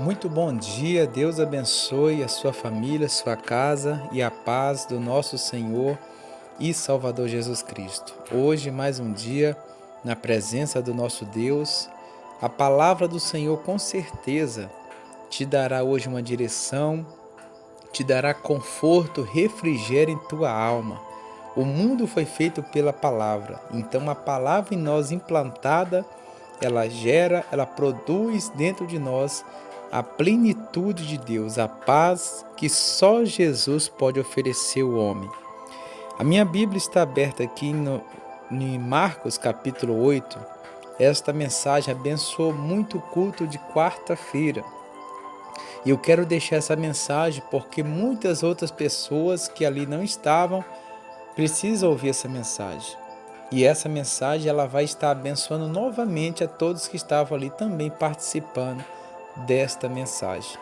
Muito bom dia, Deus abençoe a sua família, sua casa e a paz do nosso Senhor e Salvador Jesus Cristo. Hoje, mais um dia, na presença do nosso Deus, a palavra do Senhor com certeza te dará hoje uma direção, te dará conforto, refrigério em tua alma. O mundo foi feito pela palavra, então a palavra em nós implantada, ela gera, ela produz dentro de nós a plenitude de Deus, a paz que só Jesus pode oferecer ao homem. A minha Bíblia está aberta aqui em Marcos capítulo 8. Esta mensagem abençoou muito o culto de quarta-feira. E eu quero deixar essa mensagem porque muitas outras pessoas que ali não estavam precisam ouvir essa mensagem. E essa mensagem ela vai estar abençoando novamente a todos que estavam ali também participando desta mensagem.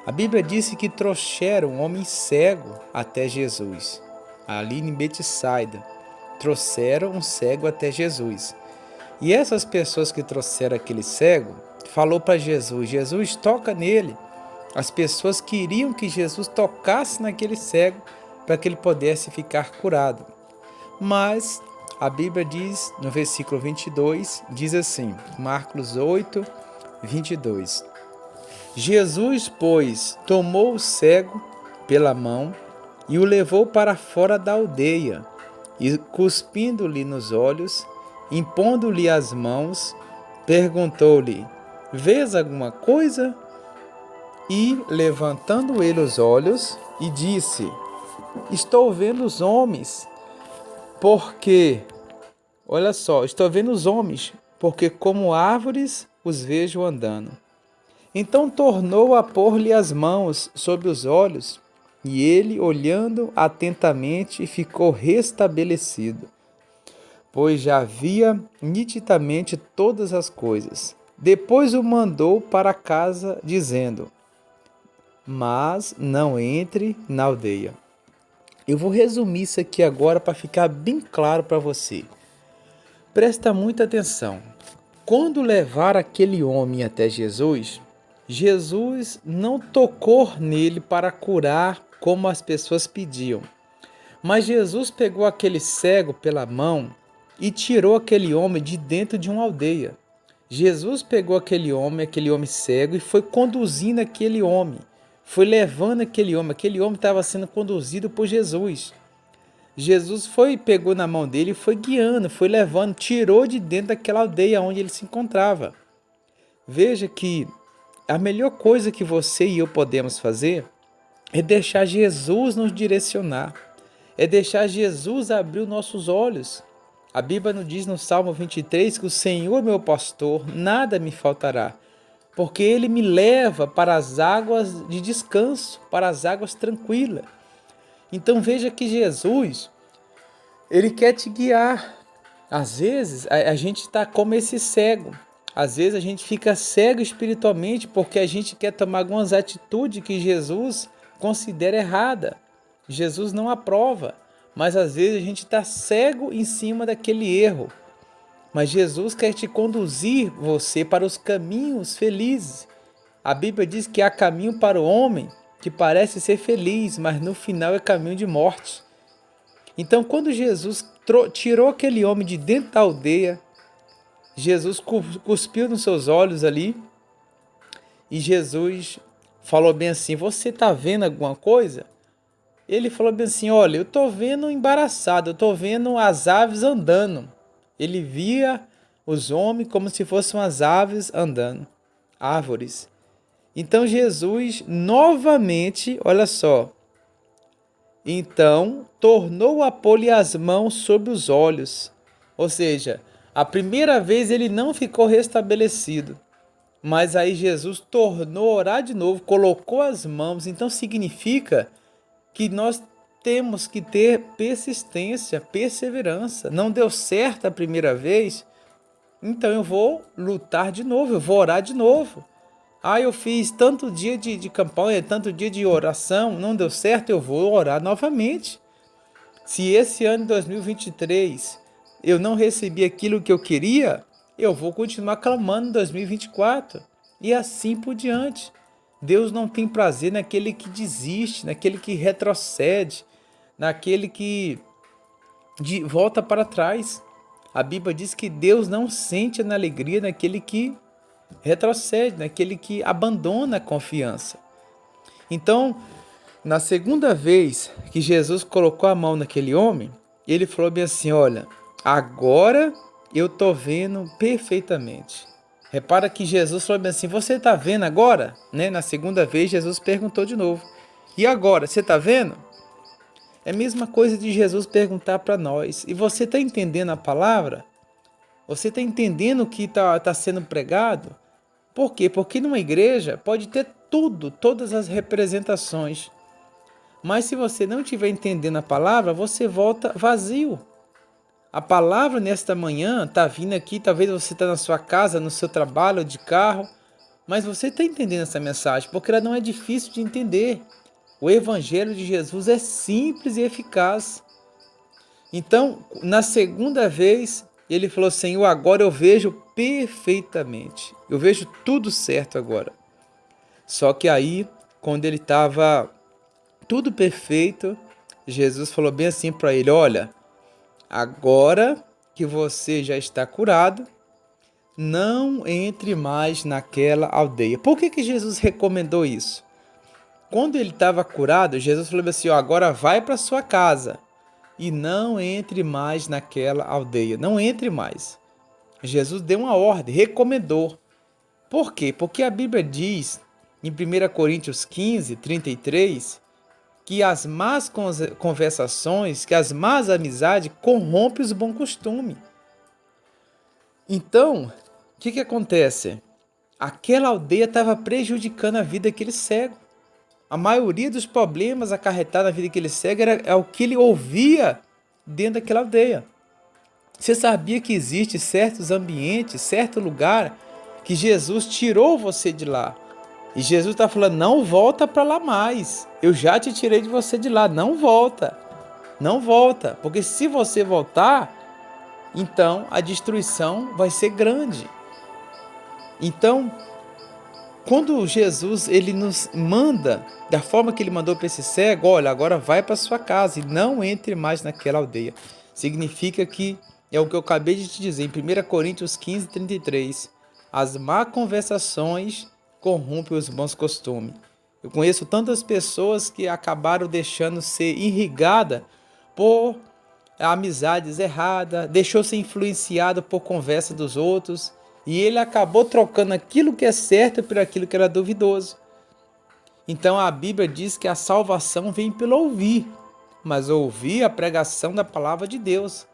A Bíblia disse que trouxeram um homem cego até Jesus. Ali em Betsaida, trouxeram um cego até Jesus. E essas pessoas que trouxeram aquele cego, falou para Jesus, Jesus toca nele. As pessoas queriam que Jesus tocasse naquele cego para que ele pudesse ficar curado. Mas a Bíblia diz, no versículo 22, diz assim, Marcos 8, 22. Jesus, pois, tomou o cego pela mão e o levou para fora da aldeia, e cuspindo-lhe nos olhos, impondo-lhe as mãos, perguntou-lhe, vês alguma coisa? E, levantando ele os olhos, e disse, estou vendo os homens, porque, olha só, estou vendo os homens, porque como árvores os vejo andando. Então tornou a pôr-lhe as mãos sobre os olhos, e ele, olhando atentamente, ficou restabelecido, pois já via nitidamente todas as coisas. Depois o mandou para casa, dizendo, mas não entre na aldeia. Eu vou resumir isso aqui agora para ficar bem claro para você. Presta muita atenção. Quando levar aquele homem até Jesus, Jesus não tocou nele para curar como as pessoas pediam. Mas Jesus pegou aquele cego pela mão e tirou aquele homem de dentro de uma aldeia. Jesus pegou aquele homem cego, e foi conduzindo aquele homem. Foi levando aquele homem estava sendo conduzido por Jesus. Jesus pegou na mão dele e foi guiando, foi levando, tirou de dentro daquela aldeia onde ele se encontrava. Veja que a melhor coisa que você e eu podemos fazer é deixar Jesus nos direcionar, é deixar Jesus abrir os nossos olhos. A Bíblia nos diz no Salmo 23 que o Senhor é meu pastor, nada me faltará, porque Ele me leva para as águas de descanso, para as águas tranquilas. Então veja que Jesus, Ele quer te guiar. Às vezes a gente está como esse cego. Às vezes a gente fica cego espiritualmente porque a gente quer tomar algumas atitudes que Jesus considera errada. Jesus não aprova, mas às vezes a gente está cego em cima daquele erro. Mas Jesus quer te conduzir você para os caminhos felizes. A Bíblia diz que há caminho para o homem que parece ser feliz, mas no final é caminho de morte. Então, quando Jesus tirou aquele homem de dentro da aldeia, Jesus cuspiu nos seus olhos ali e Jesus falou bem assim, você está vendo alguma coisa? Ele falou bem assim, olha, eu estou vendo embaraçado, eu estou vendo as aves andando. Ele via os homens como se fossem as aves andando, árvores. Então Jesus novamente, olha só, então tornou a pôr-lhe as mãos sobre os olhos. Ou seja, a primeira vez ele não ficou restabelecido, mas aí Jesus tornou a orar de novo, colocou as mãos. Então significa que nós temos que ter persistência, perseverança. Não deu certo a primeira vez, então eu vou lutar de novo, eu vou orar de novo. Eu fiz tanto dia de campanha, tanto dia de oração, não deu certo, eu vou orar novamente. Se esse ano de 2023 eu não recebi aquilo que eu queria, eu vou continuar clamando em 2024. e assim por diante. Deus não tem prazer naquele que desiste, naquele que retrocede, naquele que volta para trás. A Bíblia diz que Deus não sente na alegria naquele que retrocede, naquele que abandona a confiança. Então, na segunda vez que Jesus colocou a mão naquele homem, ele falou bem assim: olha, agora eu estou vendo perfeitamente. Repara que Jesus falou bem assim: você está vendo agora? Né? Na segunda vez, Jesus perguntou de novo: e agora, você está vendo? É a mesma coisa de Jesus perguntar para nós: e você está entendendo a palavra? Você está entendendo o que está sendo pregado? Por quê? Porque numa igreja pode ter tudo, todas as representações. Mas se você não estiver entendendo a palavra, você volta vazio. A palavra nesta manhã está vindo aqui, talvez você está na sua casa, no seu trabalho, de carro, mas você está entendendo essa mensagem, porque ela não é difícil de entender. O Evangelho de Jesus é simples e eficaz. Então, na segunda vez, ele falou: Senhor, agora eu vejo perfeitamente. Eu vejo tudo certo agora. Só que aí, quando ele estava tudo perfeito, Jesus falou bem assim para ele: olha, agora que você já está curado, não entre mais naquela aldeia. Por que Jesus recomendou isso? Quando ele estava curado, Jesus falou assim: ó, agora vai para sua casa e não entre mais naquela aldeia. Não entre mais. Jesus deu uma ordem, recomendou. Por quê? Porque a Bíblia diz, em 1 Coríntios 15, 33, que as más conversações, que as más amizades corrompem os bons costumes. Então, o que acontece? Aquela aldeia estava prejudicando a vida daquele cego. A maioria dos problemas acarretados na vida daquele cego era o que ele ouvia dentro daquela aldeia. Você sabia que existe certos ambientes, certo lugar, que Jesus tirou você de lá? E Jesus está falando: não volta para lá mais. Eu já te tirei de você de lá. Não volta. Não volta. Porque se você voltar, então a destruição vai ser grande. Então, quando Jesus ele nos manda, da forma que ele mandou para esse cego: olha, agora vai para sua casa e não entre mais naquela aldeia. Significa que é o que eu acabei de te dizer em 1 Coríntios 15, 33. As má conversações corrompem os bons costumes. Eu conheço tantas pessoas que acabaram deixando ser irrigada por amizades erradas, deixou ser influenciado por conversa dos outros, e ele acabou trocando aquilo que é certo por aquilo que era duvidoso. Então a Bíblia diz que a salvação vem pelo ouvir, mas ouvir a pregação da palavra de Deus.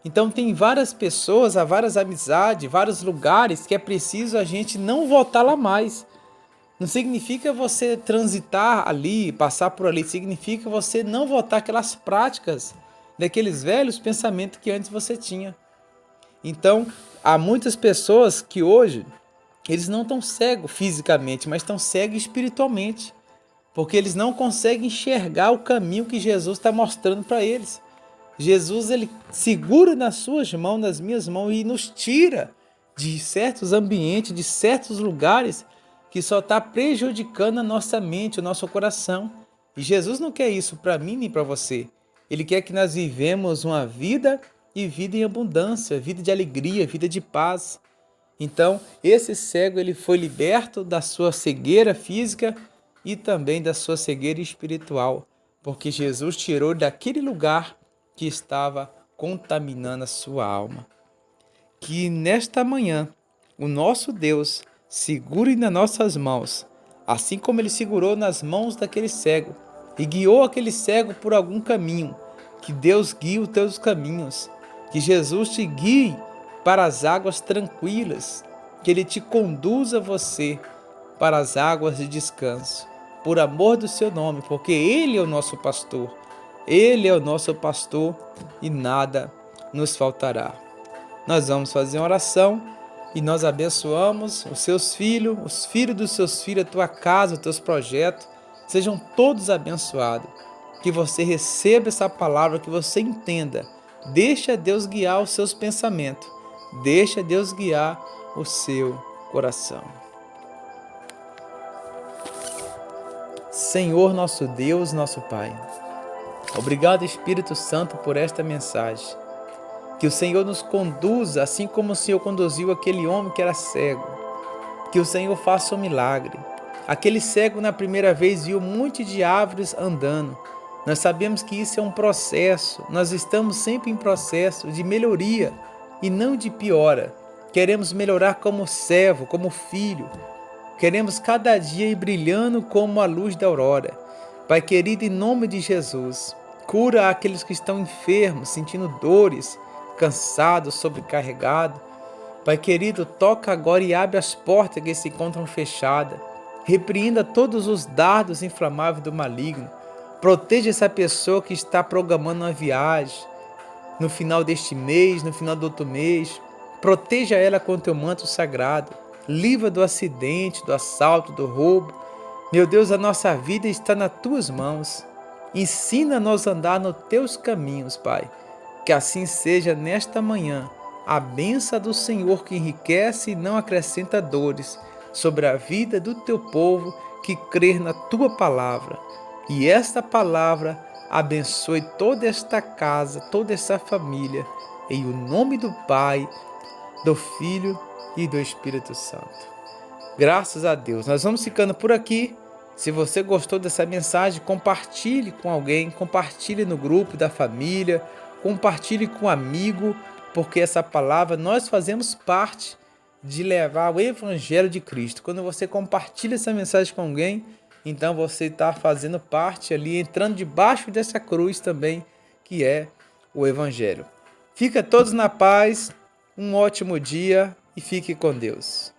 Então tem várias pessoas, há várias amizades, vários lugares que é preciso a gente não voltar lá mais. Não significa você transitar ali, passar por ali, significa você não voltar aquelas práticas daqueles velhos pensamentos que antes você tinha. Então, há muitas pessoas que hoje, eles não estão cegos fisicamente, mas estão cegos espiritualmente, porque eles não conseguem enxergar o caminho que Jesus está mostrando para eles. Jesus, ele segura nas suas mãos, nas minhas mãos, e nos tira de certos ambientes, de certos lugares que só está prejudicando a nossa mente, o nosso coração. E Jesus não quer isso para mim nem para você. Ele quer que nós vivemos uma vida e vida em abundância, vida de alegria, vida de paz. Então, esse cego ele foi liberto da sua cegueira física e também da sua cegueira espiritual, porque Jesus tirou daquele lugar que estava contaminando a sua alma. Que nesta manhã o nosso Deus segure nas nossas mãos, assim como ele segurou nas mãos daquele cego e guiou aquele cego por algum caminho. Que Deus guie os teus caminhos, que Jesus te guie para as águas tranquilas, que ele te conduza você para as águas de descanso, por amor do seu nome, porque ele é o nosso pastor. Ele é o nosso pastor e nada nos faltará. Nós vamos fazer uma oração e nós abençoamos os seus filhos, os filhos dos seus filhos, a tua casa, os teus projetos, sejam todos abençoados. Que você receba essa palavra, que você entenda. Deixa Deus guiar os seus pensamentos. Deixa Deus guiar o seu coração. Senhor nosso Deus, nosso Pai, obrigado, Espírito Santo, por esta mensagem. Que o Senhor nos conduza, assim como o Senhor conduziu aquele homem que era cego. Que o Senhor faça um milagre. Aquele cego na primeira vez viu um monte de árvores andando. Nós sabemos que isso é um processo. Nós estamos sempre em processo de melhoria e não de piora. Queremos melhorar como servo, como filho. Queremos cada dia ir brilhando como a luz da aurora. Pai querido, em nome de Jesus, cura aqueles que estão enfermos, sentindo dores, cansados, sobrecarregados. Pai querido, toca agora e abre as portas que se encontram fechadas. Repreenda todos os dardos inflamáveis do maligno. Proteja essa pessoa que está programando uma viagem no final deste mês, no final do outro mês. Proteja ela com o teu manto sagrado. Livra do acidente, do assalto, do roubo. Meu Deus, a nossa vida está nas tuas mãos. Ensina-nos a andar nos teus caminhos, Pai. Que assim seja nesta manhã. A bênção do Senhor que enriquece e não acrescenta dores sobre a vida do teu povo que crer na tua palavra. E esta palavra abençoe toda esta casa, toda essa família, em o nome do Pai, do Filho e do Espírito Santo. Graças a Deus. Nós vamos ficando por aqui. Se você gostou dessa mensagem, compartilhe com alguém, compartilhe no grupo da família, compartilhe com um amigo, porque essa palavra nós fazemos parte de levar o Evangelho de Cristo. Quando você compartilha essa mensagem com alguém, então você está fazendo parte ali, entrando debaixo dessa cruz também, que é o Evangelho. Fica todos na paz, um ótimo dia e fique com Deus.